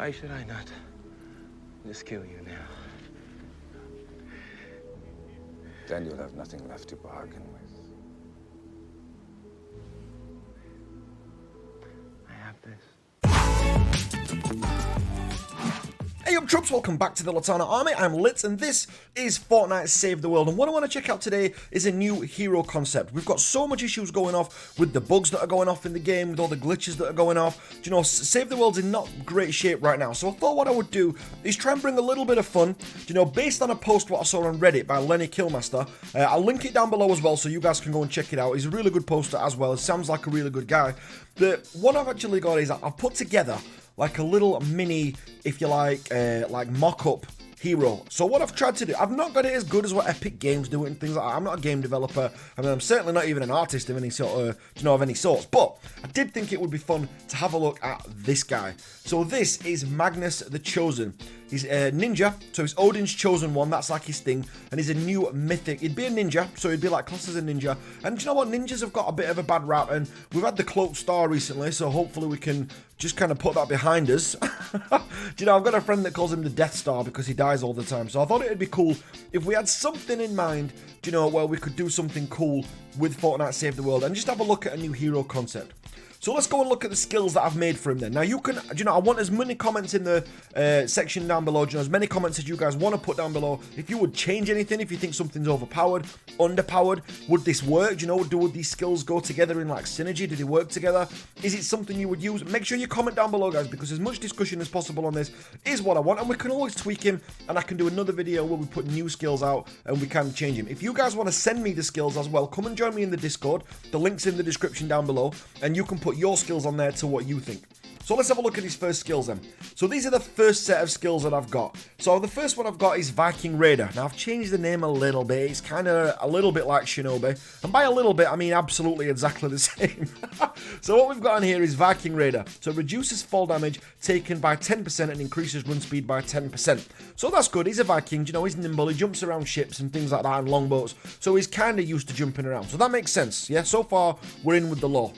Why should I not just kill you now? Then you'll have nothing left to bargain with. I have this. Hey up troops, welcome back to the Litanah army. I'm Lit and this is Fortnite Save the World, and what I want to check out today is a new hero concept. We've got so much issues going off with the bugs that are going off in the game, with all the glitches that are going off. Do you know, Save the World's in not great shape right now, so I thought what I would do is try and bring a little bit of fun, you know, based on a post what I saw on Reddit by Lenny Killmaster. I'll link it down below as well so you guys can go and check it out. He's a really good poster as well. It sounds like a really good guy. The one I've actually got is I've put together like a little mini, if you like mock-up hero. So what I've tried to do, I've not got it as good as what Epic Games do and things like that. I'm not a game developer. I mean, I'm certainly not even an artist of any sort of, of any sorts. But I did think it would be fun to have a look at this guy. So this is Magnus the Chosen. He's a ninja, so he's Odin's chosen one, that's like his thing, and he's a new mythic. He'd be a ninja, so he'd be like classed as a ninja, and do you know what, ninjas have got a bit of a bad rap, and we've had the cloaked star recently, so hopefully we can just kind of put that behind us. Do you know, I've got a friend that calls him the Death Star because he dies all the time, so I thought it'd be cool if we had something in mind, do you know, where we could do something cool with Fortnite Save the World, and just have a look at a new hero concept. So let's go and look at the skills that I've made for him then. Now you can, do you know, I want as many comments in the section down below, do you know, as many comments as you guys want to put down below. If you would change anything, if you think something's overpowered, underpowered, would this work? Do you know, would these skills go together in like synergy? Do they work together? Is it something you would use? Make sure you comment down below, guys, because as much discussion as possible on this is what I want, and we can always tweak him, and I can do another video where we put new skills out and we can change him. If you guys want to send me the skills as well, come and join me in the Discord. The link's in the description down below, and you can put your skills on there to what you think. So let's have a look at his first skills then. So these are the first set of skills that I've got. So the first one I've got is Viking Raider. Now I've changed the name a little bit. It's kind of a little bit like Shinobi. And by a little bit, I mean absolutely exactly the same. So what we've got on here is Viking Raider. So it reduces fall damage taken by 10% and increases run speed by 10%. So that's good. He's a Viking. You know, he's nimble. He jumps around ships and things like that and longboats. So he's kind of used to jumping around. So that makes sense. Yeah, so far we're in with the law.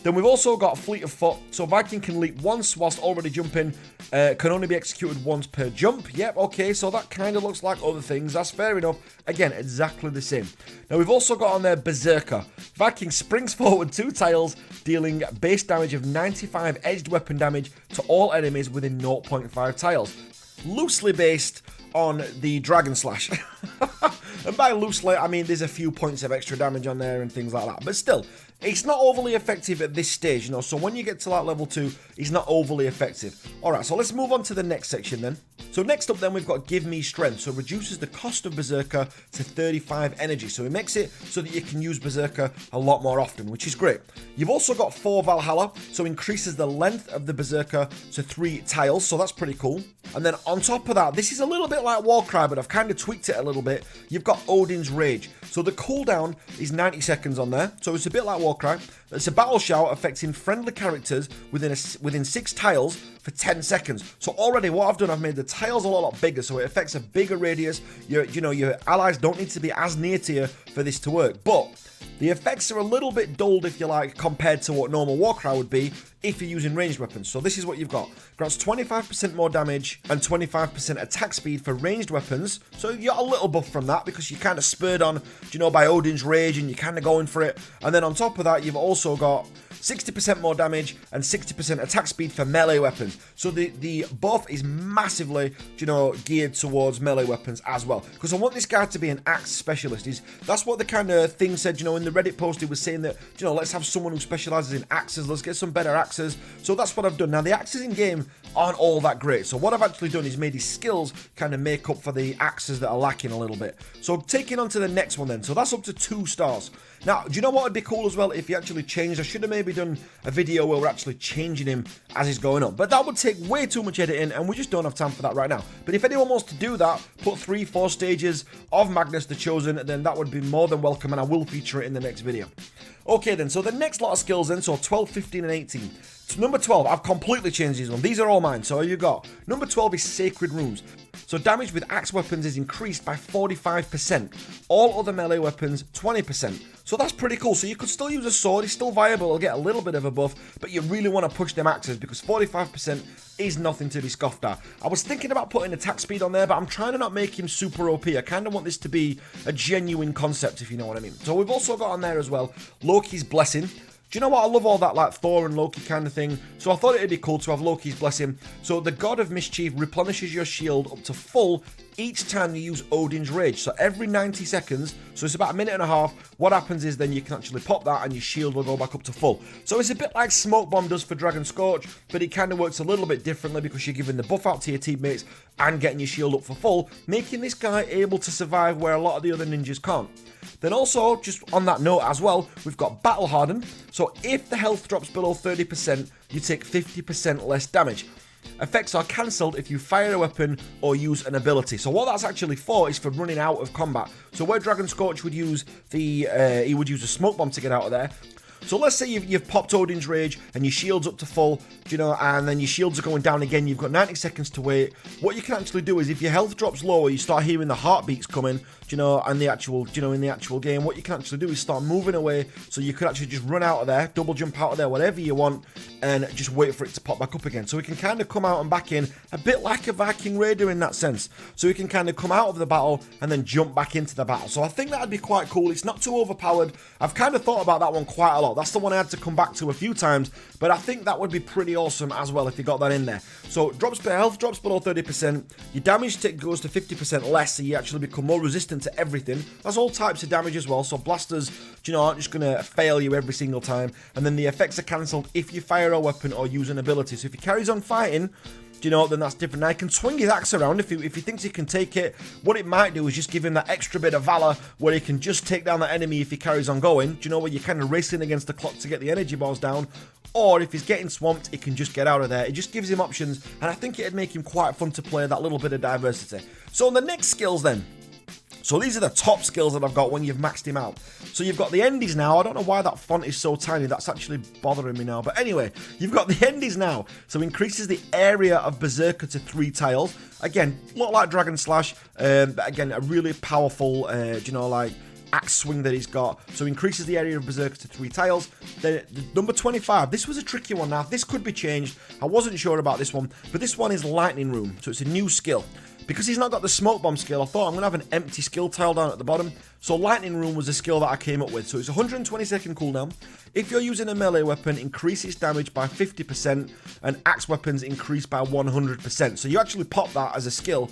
Then we've also got Fleet of Foot, so Viking can leap once whilst already jumping, can only be executed once per jump. Yep, okay, so that kind of looks like other things, that's fair enough. Again, exactly the same. Now we've also got on there Berserker. Viking springs forward 2 tiles, dealing base damage of 95 edged weapon damage to all enemies within 0.5 tiles. Loosely based on the Dragon Slash. And by loosely, I mean there's a few points of extra damage on there and things like that, but still, it's not overly effective at this stage, you know, so when you get to like level 2, it's not overly effective. Alright, so let's move on to the next section then. So next up then we've got Give Me Strength, so reduces the cost of Berserker to 35 energy, so it makes it so that you can use Berserker a lot more often, which is great. You've also got 4 Valhalla, so increases the length of the Berserker to 3 tiles, so that's pretty cool. And then on top of that, this is a little bit like Warcry, but I've kind of tweaked it a little bit. You've got Odin's Rage. So the cooldown is 90 seconds on there, so it's a bit like Warcry. It's a battle shout affecting friendly characters within 6 tiles for 10 seconds. So already what I've done, I've made the tiles a lot bigger, so it affects a bigger radius. Your allies don't need to be as near to you for this to work, but the effects are a little bit dulled, if you like, compared to what normal Warcry would be if you're using ranged weapons. So this is what you've got. Grants 25% more damage and 25% attack speed for ranged weapons. So you got a little buff from that because you're kind of spurred on, by Odin's Rage and you're kind of going for it. And then on top of that, you've also got 60% more damage and 60% attack speed for melee weapons. So the buff is massively, geared towards melee weapons as well. Because I want this guy to be an axe specialist. That's what the kind of thing said, in the Reddit post, it was saying that, let's have someone who specializes in axes. Let's get some better axes. So that's what I've done. Now, the axes in game aren't all that great. So what I've actually done is made his skills kind of make up for the axes that are lacking a little bit. So taking on to the next one then. So that's up to 2 stars. Now, do you know what would be cool as well if he actually changed? I should have maybe done a video where we're actually changing him as he's going on. But that would take way too much editing, and we just don't have time for that right now. But if anyone wants to do that, put 3-4 stages of Magnus the Chosen, then that would be more than welcome, and I will feature it in the next video. Okay then, so the next lot of skills then, so 12, 15, and 18. So number 12, I've completely changed these ones. These are all mine, so you got. Number 12 is Sacred Runes. So damage with axe weapons is increased by 45%. All other melee weapons, 20%. So that's pretty cool. So you could still use a sword, it's still viable, it'll get a little bit of a buff, but you really want to push them axes because 45% is nothing to be scoffed at. I was thinking about putting attack speed on there, but I'm trying to not make him super OP. I kind of want this to be a genuine concept, if you know what I mean. So we've also got on there as well Loki's Blessing. Do you know what? I love all that like Thor and Loki kind of thing. So I thought it'd be cool to have Loki's Blessing. So the God of Mischief replenishes your shield up to full each time you use Odin's Rage. So every 90 seconds, so it's about a minute and a half, what happens is then you can actually pop that and your shield will go back up to full. So it's a bit like Smoke Bomb does for Dragon Scorch, but it kind of works a little bit differently because you're giving the buff out to your teammates and getting your shield up for full, making this guy able to survive where a lot of the other ninjas can't. Then also, just on that note as well, we've got Battle Hardened. So if the health drops below 30%, you take 50% less damage. Effects are cancelled if you fire a weapon or use an ability. So what that's actually for is for running out of combat. So where Dragon Scorch would use he would use a smoke bomb to get out of there. So let's say you've popped Odin's Rage and your shield's up to full, you know, and then your shields are going down again. You've got 90 seconds to wait. What you can actually do is if your health drops lower, you start hearing the heartbeats coming, you know, and in the actual game, what you can actually do is start moving away. So you could actually just run out of there, double jump out of there, whatever you want, and just wait for it to pop back up again. So we can kind of come out and back in a bit like a Viking Raider in that sense. So we can kind of come out of the battle and then jump back into the battle. So I think that'd be quite cool. It's not too overpowered. I've kind of thought about that one quite a lot. That's the one I had to come back to a few times, but I think that would be pretty awesome as well if you got that in there. So health drops below 30%, your damage tick goes to 50% less, so you actually become more resistant to everything. That's all types of damage as well, so blasters, you know, aren't just going to fail you every single time. And then the effects are cancelled if you fire a weapon or use an ability. So if he carries on fighting, you know, then that's different. Now, he can swing his axe around if he thinks he can take it. What it might do is just give him that extra bit of valor where he can just take down that enemy if he carries on going. Do you know, where you're kind of racing against the clock to get the energy bars down? Or if he's getting swamped, he can just get out of there. It just gives him options, and I think it'd make him quite fun to play, that little bit of diversity. So on the next skills then. So these are the top skills that I've got when you've maxed him out. So you've got the Endies now. I don't know why that font is so tiny. That's actually bothering me now. But anyway, you've got the Endies now. So increases the area of Berserker to 3 tiles. Again, look like Dragon Slash. But again, a really powerful, you know, like axe swing that he's got. So increases the area of Berserker to 3 tiles. The number 25, this was a tricky one. Now, this could be changed. I wasn't sure about this one. But this one is Lightning Room. So it's a new skill. Because he's not got the Smoke Bomb skill, I thought I'm going to have an empty skill tile down at the bottom. So Lightning Room was a skill that I came up with. So it's 120 second cooldown. If you're using a melee weapon, increase its damage by 50%, and axe weapons increase by 100%. So you actually pop that as a skill,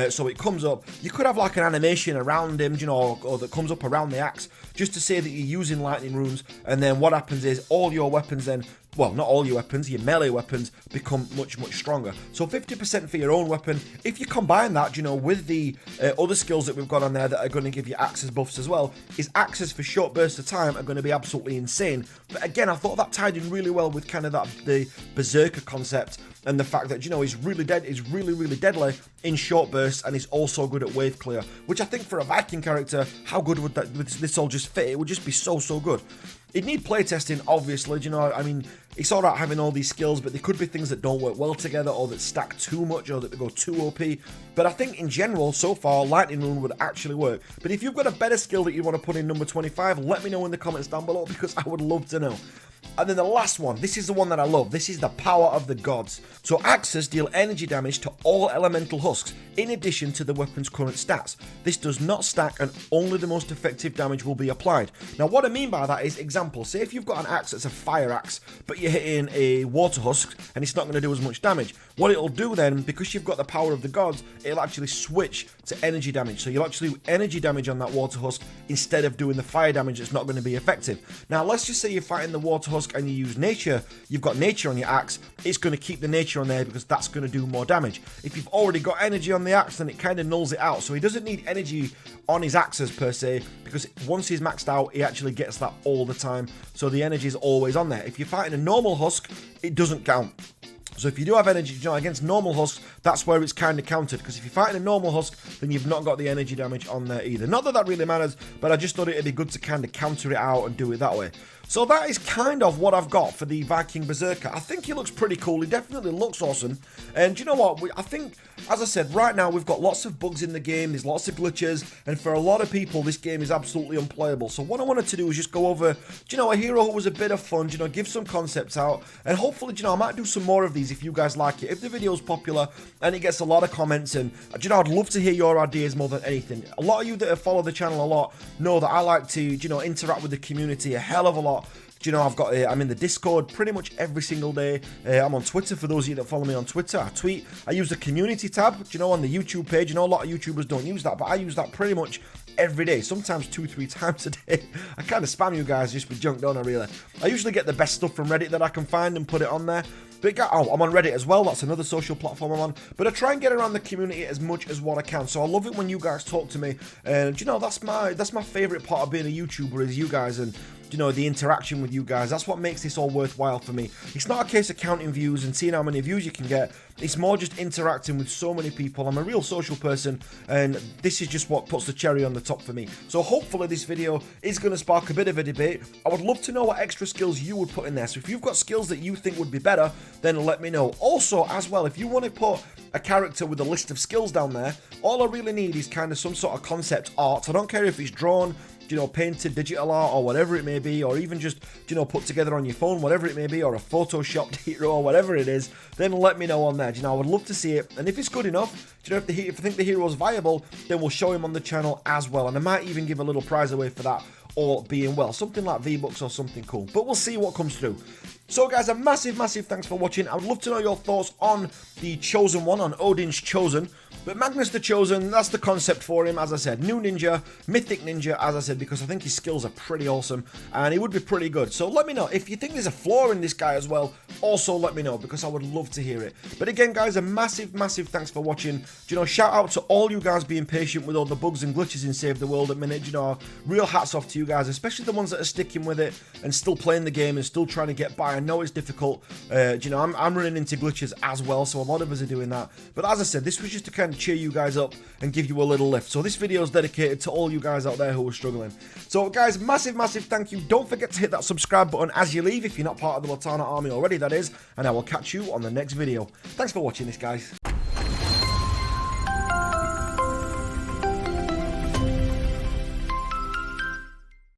so it comes up. You could have like an animation around him, you know, or that comes up around the axe, just to say that you're using Lightning Rooms, and then what happens is all your weapons then, well, not all your weapons, your melee weapons become much, much stronger. So 50% for your own weapon. If you combine that, you know, with the other skills that we've got on there that are going to give you axes buffs as well, is axes for short bursts of time are going to be absolutely insane. But again, I thought that tied in really well with kind of that the Berserker concept and the fact that, you know, he's really deadly in short bursts, and he's also good at wave clear, which I think for a Viking character, how good would this all just fit? It would just be so good. It'd need playtesting, obviously, you know, I mean, it's alright having all these skills, but there could be things that don't work well together, or that stack too much, or that they go too OP. But I think in general, so far, Lightning Rune would actually work. But if you've got a better skill that you want to put in number 25, let me know in the comments down below, because I would love to know. And then the last one, this is the one that I love. This is the Power of the Gods. So axes deal energy damage to all elemental husks, in addition to the weapon's current stats. This does not stack, and only the most effective damage will be applied. Now, what I mean by that is, example, say if you've got an axe that's a fire axe, but you're hitting a water husk, and it's not going to do as much damage. What it'll do then, because you've got the Power of the Gods, it'll actually switch to energy damage. So you'll actually do energy damage on that water husk, instead of doing the fire damage that's not going to be effective. Now, let's just say you're fighting the water husk and you use nature, you've got nature on your axe, it's going to keep the nature on there because that's going to do more damage. If you've already got energy on the axe, then it kind of nulls it out. So he doesn't need energy on his axes per se, because once he's maxed out, he actually gets that all the time. So the energy is always on there. If you're fighting a normal husk, it doesn't count. So if you do have energy, you know, against normal husks, that's where it's kind of counted. Because if you're fighting a normal husk, then you've not got the energy damage on there either. Not that that really matters, but I just thought it'd be good to kind of counter it out and do it that way. So that is kind of what I've got for the Viking Berserker. I think he looks pretty cool. He definitely looks awesome. And you know what? I think, as I said, right now we've got lots of bugs in the game. There's lots of glitches. And for a lot of people, this game is absolutely unplayable. So what I wanted to do is just go over, a hero who was a bit of fun, give some concepts out. And hopefully, I might do some more of these if you guys like it. If the video's popular and it gets a lot of comments, and, I'd love to hear your ideas more than anything. A lot of you that have followed the channel a lot know that I like to, interact with the community a hell of a lot. I'm in the Discord pretty much every single day. I'm on Twitter for those of you that follow me on Twitter. I tweet. I use the community tab, on the YouTube page. A lot of YouTubers don't use that, but I use that pretty much every day, sometimes 2-3 times a day. I kind of spam you guys just with junk, don't I, really? I usually get the best stuff from Reddit that I can find and put it on there. But I'm on Reddit as well. That's another social platform I'm on. But I try and get around the community as much as what I can. So I love it when you guys talk to me. And that's my favorite part of being a YouTuber, is you guys, and the interaction with you guys. That's what makes this all worthwhile for me. It's not a case of counting views and seeing how many views you can get. It's more just interacting with so many people. I'm a real social person, and this is just what puts the cherry on the top for me. So hopefully this video is going to spark a bit of a debate. I would love to know what extra skills you would put in there. So if you've got skills that you think would be better, then let me know. Also, as well, if you want to put a character with a list of skills down there, all I really need is kind of some sort of concept art. I don't care if it's drawn, painted digital art or whatever it may be, or even just, put together on your phone, whatever it may be, or a photoshopped hero or whatever it is, then let me know on there. I would love to see it. And if it's good enough, if I think the hero is viable, then we'll show him on the channel as well. And I might even give a little prize away for that, all being well. Something like V-Bucks or something cool. But we'll see what comes through. So guys, a massive thanks for watching. I would love to know your thoughts on the Chosen one, on Odin's Chosen. But Magnus the Chosen, that's the concept for him. As I said, new ninja, mythic ninja, as I said, because I think his skills are pretty awesome, and he would be pretty good. So let me know. If you think there's a flaw in this guy as well, also let me know, because I would love to hear it. But again, guys, a massive thanks for watching. Shout out to all you guys being patient with all the bugs and glitches in Save the World at minute. Real hats off to you guys, especially the ones that are sticking with it and still playing the game and still trying to get by. I know it's difficult. I'm running into glitches as well, so a lot of us are doing that. But as I said, this was just to kind of cheer you guys up and give you a little lift. So this video is dedicated to all you guys out there who are struggling. So guys, massive thank you. Don't forget to hit that subscribe button as you leave, if you're not part of the Litanah army already, that is. And I will catch you on the next video. Thanks for watching this, guys.